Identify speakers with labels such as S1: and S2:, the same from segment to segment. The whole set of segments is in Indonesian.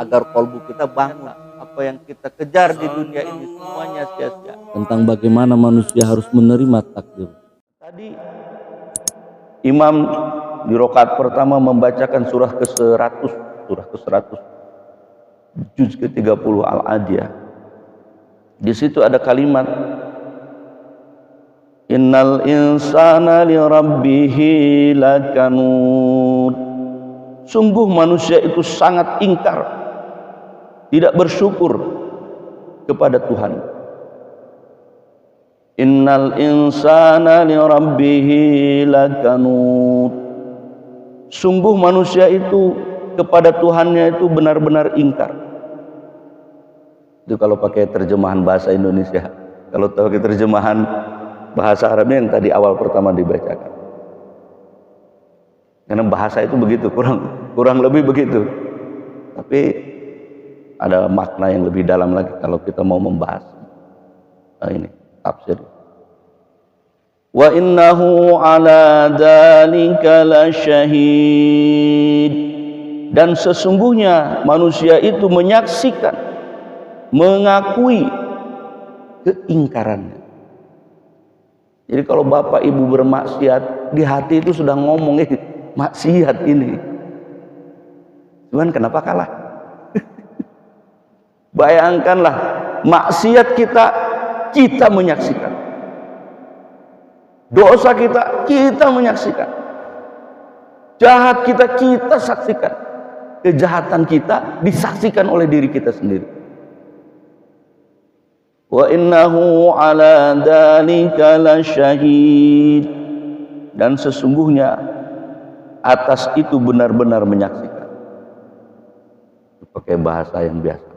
S1: agar kalbu kita bangun. Apa yang kita kejar di dunia ini semuanya sia-sia.
S2: Tentang bagaimana manusia harus menerima takdir.
S1: Tadi imam di rakaat pertama membacakan surah ke-100, juz ke-30 Al-Adiyah. Di situ ada kalimat Innal insana li rabbihi lakanud. Sungguh manusia itu sangat ingkar, tidak bersyukur kepada Tuhan. Innal insana li rabbihi lakanud. Sungguh manusia itu kepada Tuhannya itu benar-benar ingkar. Itu kalau pakai terjemahan bahasa Indonesia. Kalau pakai terjemahan bahasa Arabnya yang tadi awal pertama dibacakan. Karena bahasa itu begitu, kurang lebih begitu. Tapi ada makna yang lebih dalam lagi kalau kita mau membahas. Nah, ini tafsir. Wa innahu ala dzalika lasyahid. Dan sesungguhnya manusia itu menyaksikan, mengakui keingkarannya. Jadi kalau bapak ibu bermaksiat, di hati itu sudah ngomong maksiat ini. Cuman kenapa kalah? Bayangkanlah maksiat kita menyaksikan. Dosa kita menyaksikan. Jahat kita saksikan. Kejahatan kita disaksikan oleh diri kita sendiri. Wa innahu ala dzalika lasyahid. Dan sesungguhnya atas itu benar-benar menyaksikan. Pakai bahasa yang biasa.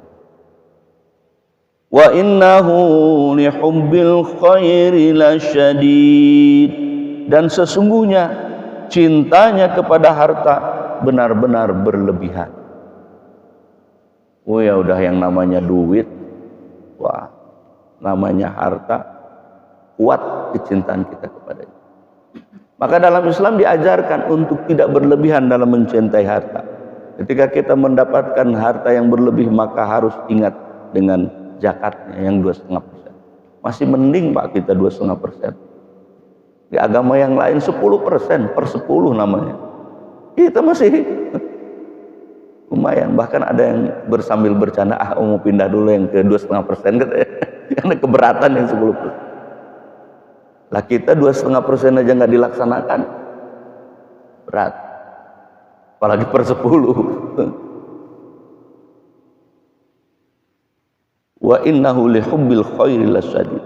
S1: Wa innahu li hubbil khairi lasyadid. Dan sesungguhnya cintanya kepada harta benar-benar berlebihan. Oh ya udah yang namanya duit, wah, namanya harta, kuat kecintaan kita kepadanya. Maka dalam Islam diajarkan untuk tidak berlebihan dalam mencintai harta. Ketika kita mendapatkan harta yang berlebih, maka harus ingat dengan zakatnya yang 2,5%. Masih mending Pak kita 2,5%. Di agama yang lain 10%, per 10 namanya. Kita masih lumayan. Bahkan ada yang sambil bercanda, mau pindah dulu yang ke 2,5% katanya. Karena keberatan yang 10%. Lah kita 2,5% aja nggak dilaksanakan, berat. Apalagi per 10. Wa innahu li hubbil khairi lasyadid.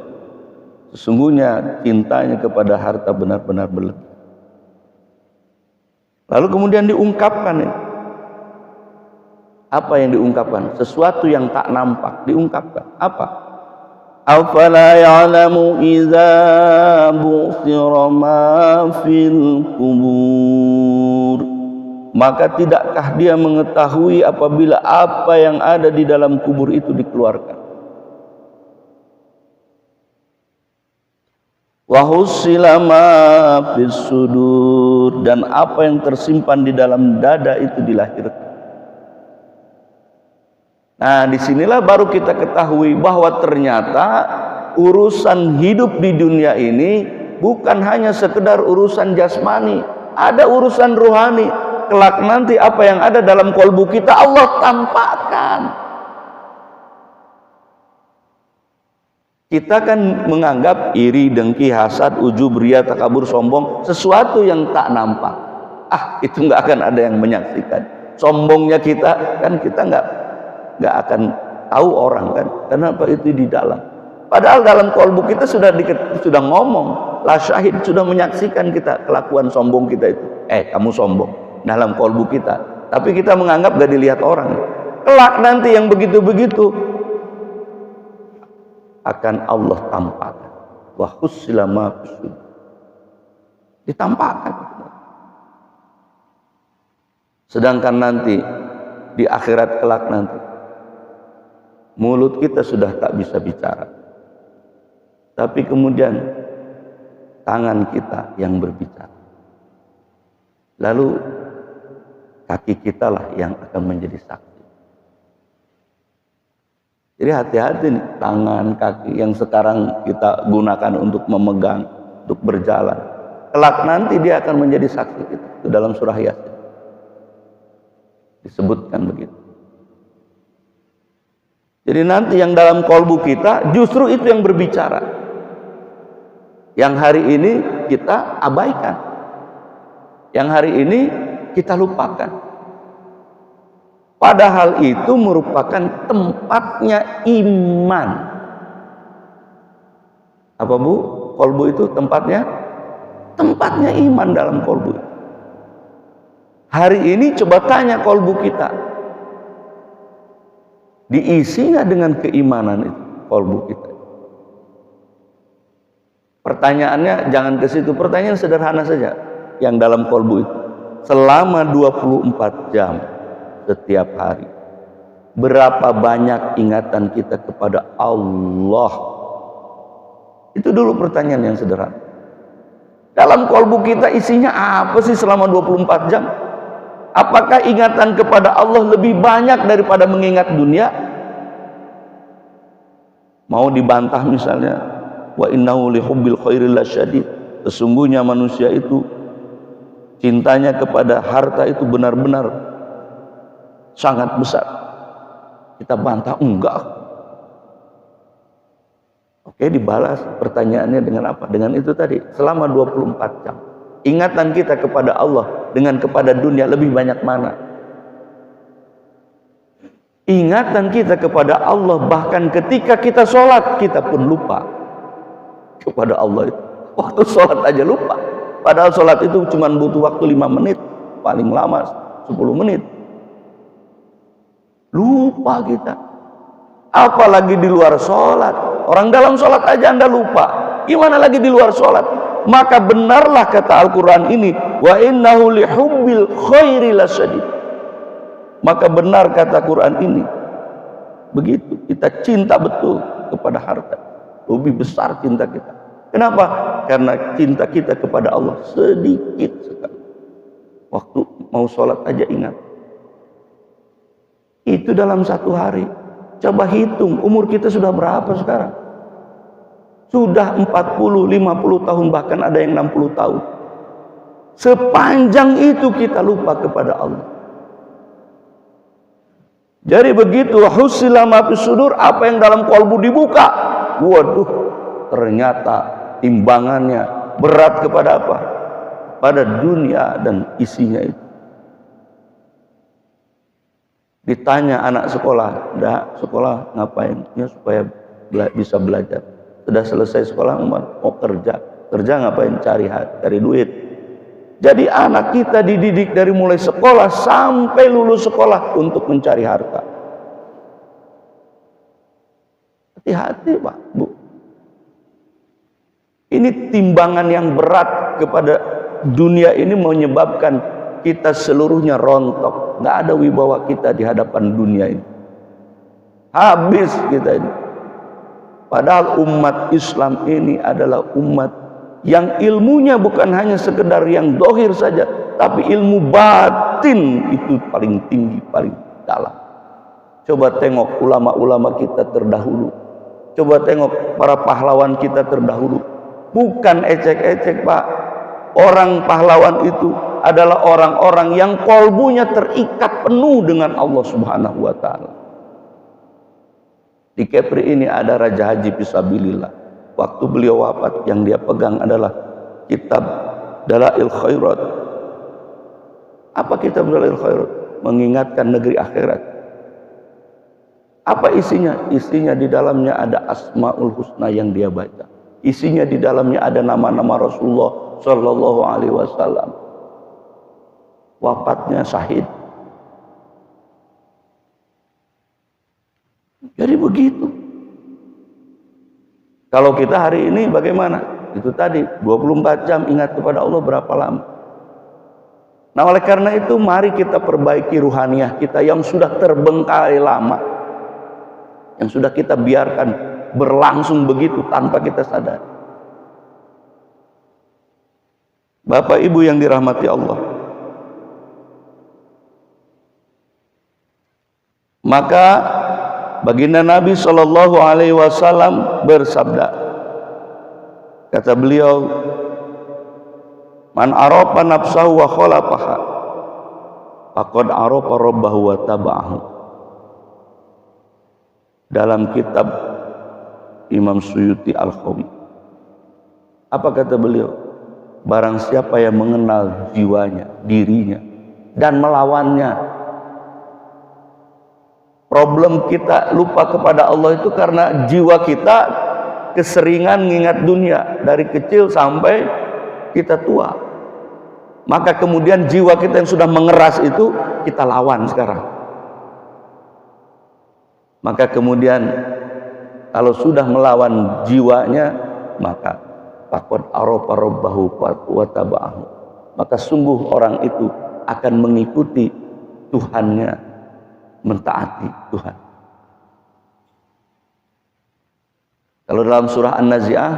S1: Sesungguhnya cintanya kepada harta benar-benar berlebih. Lalu kemudian diungkapkan ini. Apa yang diungkapkan? Sesuatu yang tak nampak diungkapkan. Apa? Afala ya'lamu idza bu'thira ma fil kubur. Maka tidakkah dia mengetahui apabila apa yang ada di dalam kubur itu dikeluarkan? Wa hussila ma fis sudur. Dan apa yang tersimpan di dalam dada itu dilahirkan. Nah, disinilah baru kita ketahui bahwa ternyata urusan hidup di dunia ini bukan hanya sekedar urusan jasmani, ada urusan rohani. Kelak nanti apa yang ada dalam kalbu kita Allah tampakkan. Kita kan menganggap iri, dengki, hasad, ujub, riya, takabur, sombong sesuatu yang tak nampak. Itu nggak akan ada yang menyaksikan. Sombongnya kita kan kita nggak akan tahu orang kan. Kenapa itu di dalam? Padahal dalam kalbu kita sudah ngomong, la syahid, sudah menyaksikan kita kelakuan sombong kita itu. Kamu sombong dalam kalbu kita. Tapi kita menganggap gak dilihat orang. Kelak nanti yang begitu-begitu akan Allah tampakkan. Wa hussila ma fis sudur. Ditampakkan. Sedangkan nanti di akhirat kelak nanti mulut kita sudah tak bisa bicara, tapi kemudian tangan kita yang berbicara, lalu kaki kita lah yang akan menjadi saksi. Jadi hati-hati nih, tangan, kaki yang sekarang kita gunakan untuk memegang, untuk berjalan. Kelak nanti dia akan menjadi saksi kita. Itu dalam surah Yasin disebutkan begitu. Jadi nanti yang dalam kolbu kita justru itu yang berbicara. Yang hari ini kita abaikan. Yang hari ini kita lupakan. Padahal itu merupakan tempatnya iman. Apa Bu? Kolbu itu tempatnya? Tempatnya iman dalam kolbu. Hari ini coba tanya kolbu kita. Diisi nggak dengan keimanan itu kolbu kita? Pertanyaannya jangan ke situ. Pertanyaan sederhana saja. Yang dalam kolbu itu. Selama 24 jam. Setiap hari berapa banyak ingatan kita kepada Allah? Itu dulu pertanyaan yang sederhana. Dalam kolbu kita isinya apa sih selama 24 jam? Apakah ingatan kepada Allah lebih banyak daripada mengingat dunia? Mau dibantah misalnya, wa innahu lihubbil khairil lasyadid, sesungguhnya manusia itu cintanya kepada harta itu benar-benar sangat besar. Kita bantah, enggak. Oke, dibalas pertanyaannya dengan apa? Dengan itu tadi, selama 24 jam. Ingatan kita kepada Allah dengan kepada dunia lebih banyak mana? Ingatan kita kepada Allah bahkan ketika kita sholat, kita pun lupa kepada Allah itu. Waktu sholat aja lupa. Padahal sholat itu cuma butuh waktu 5 menit, paling lama 10 menit. Lupa kita. Apalagi di luar sholat. Orang dalam sholat aja Anda lupa, gimana lagi di luar sholat? Maka benarlah kata Al-Quran ini, wa innahu lihubbil khairi lasyadid. Maka benar kata Quran ini, begitu kita cinta betul kepada harta, lebih besar cinta kita. Kenapa? Karena cinta kita kepada Allah sedikit sekali. Waktu mau sholat aja ingat. Itu dalam satu hari. Coba hitung, umur kita sudah berapa sekarang? Sudah 40, 50 tahun, bahkan ada yang 60 tahun. Sepanjang itu kita lupa kepada Allah. Jadi begitu, husila ma fis sudur, apa yang dalam kolbu dibuka. Waduh, ternyata timbangannya berat kepada apa? Pada dunia dan isinya itu. Ditanya anak sekolah, sekolah ngapain? Ya supaya bisa belajar. Sudah selesai sekolah, mau kerja. Kerja ngapain? Cari duit. Jadi anak kita dididik dari mulai sekolah sampai lulus sekolah untuk mencari harta. Hati-hati Pak, Bu. Ini timbangan yang berat kepada dunia ini menyebabkan kita seluruhnya rontok. Nggak ada wibawa kita di hadapan dunia ini. Habis kita ini. Padahal umat Islam ini adalah umat yang ilmunya bukan hanya sekedar yang dohir saja, tapi ilmu batin itu paling tinggi, paling dalam. Coba tengok ulama-ulama kita terdahulu. Coba tengok para pahlawan kita terdahulu. Bukan ecek-ecek Pak. Orang pahlawan itu adalah orang-orang yang kolbunya terikat penuh dengan Allah Subhanahu wa Ta'ala. Di Kepri ini ada Raja Haji Fisabilillah. Waktu beliau wafat, yang dia pegang adalah kitab Dalail Khairat. Apa kitab Dalail Khairat? Mengingatkan negeri akhirat. Apa isinya? Isinya di dalamnya ada Asmaul Husna yang dia baca. Isinya di dalamnya ada nama-nama Rasulullah Sallallahu Alaihi Wasallam. Wafatnya syahid. Jadi begitu. Kalau kita hari ini bagaimana? Itu tadi 24 jam ingat kepada Allah berapa lama? Nah oleh karena itu mari kita perbaiki ruhaniyah kita yang sudah terbengkalai lama, yang sudah kita biarkan berlangsung begitu tanpa kita sadar. Bapak Ibu yang dirahmati Allah, maka baginda Nabi Shallallahu Alaihi Wasallam bersabda, kata beliau, man arafa nafsahu wa khalafaha faqad arafa rabbahu wa taba'ahu. Dalam kitab Imam Suyuti Al-Khawi, apa kata beliau? Barang siapa yang mengenal jiwanya, dirinya, dan melawannya. Problem kita lupa kepada Allah itu karena jiwa kita keseringan mengingat dunia dari kecil sampai kita tua. Maka kemudian jiwa kita yang sudah mengeras itu kita lawan sekarang. Maka kemudian kalau sudah melawan jiwanya, maka faqad arafa rabbahu wa taba'ahu. Maka sungguh orang itu akan mengikuti Tuhannya, mentaati Tuhan. Kalau dalam surah An-Nazi'ah,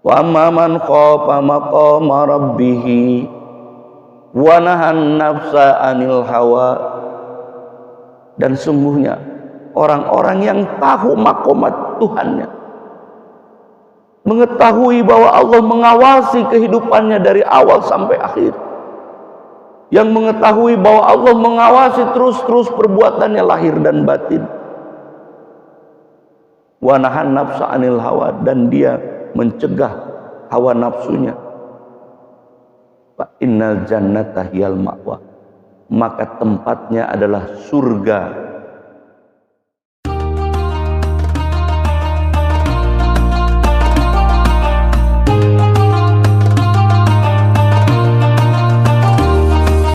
S1: wa amma man khafa maqama rabbih wa nahan nafsa 'anil hawa, dan sungguhnya orang-orang yang tahu makomat Tuhannya, mengetahui bahwa Allah mengawasi kehidupannya dari awal sampai akhir, yang mengetahui bahwa Allah mengawasi terus-terus perbuatannya lahir dan batin, wa nahan nafsa 'anil hawa, dan dia mencegah hawa nafsunya, fa innal jannata hiyal ma'wa, maka tempatnya adalah surga